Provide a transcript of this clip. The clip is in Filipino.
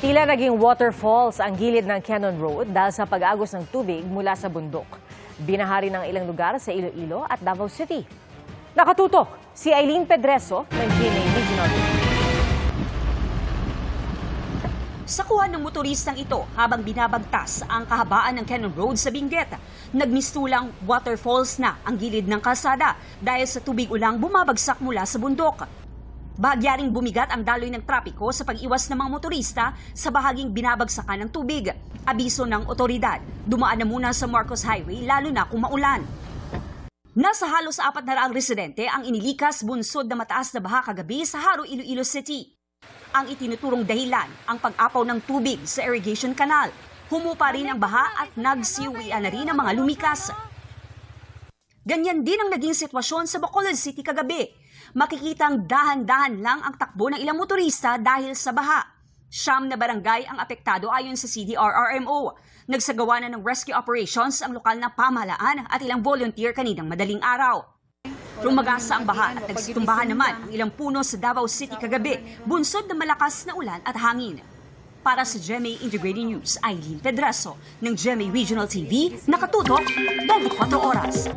Tila naging waterfalls ang gilid ng Cannon Road dahil sa pag-agos ng tubig mula sa bundok. Binahari ng ilang lugar sa Iloilo at Davao City. Nakatutok si Eileen Pedreso ng GMA Regional TV. Sakuhan ng motoristang ito habang binabagtas ang kahabaan ng Cannon Road sa Benguet. Nagmistulang waterfalls na ang gilid ng kalsada dahil sa tubig ulang bumabagsak mula sa bundok. Bahagyaring bumigat ang daloy ng trapiko sa pag-iwas ng mga motorista sa bahaging binabagsakan ng tubig. Abiso ng otoridad, dumaan na muna sa Marcos Highway lalo na kung maulan. Nasa halos 400 residente ang inilikas bunsod na mataas na baha kagabi sa Haro, Iloilo City. Ang itinuturong dahilan ang pag-apaw ng tubig sa irrigation canal. Humupa rin ang baha at nagsiuwian na rin ang mga lumikas. Ganyan din ang naging sitwasyon sa Bacolod City kagabi. Makikitang dahan-dahan lang ang takbo ng ilang motorista dahil sa baha. 9 na barangay ang apektado ayon sa CDRRMO. Nagsagawa na ng rescue operations ang lokal na pamahalaan at ilang volunteer kaninang madaling araw. Rumagasa ang baha at nagsitumbahan naman ang ilang puno sa Davao City kagabi, bunsod na malakas na ulan at hangin. Para sa GMA Integrated News, Eileen Pedreso ng GMA Regional TV, nakatutok 24 oras.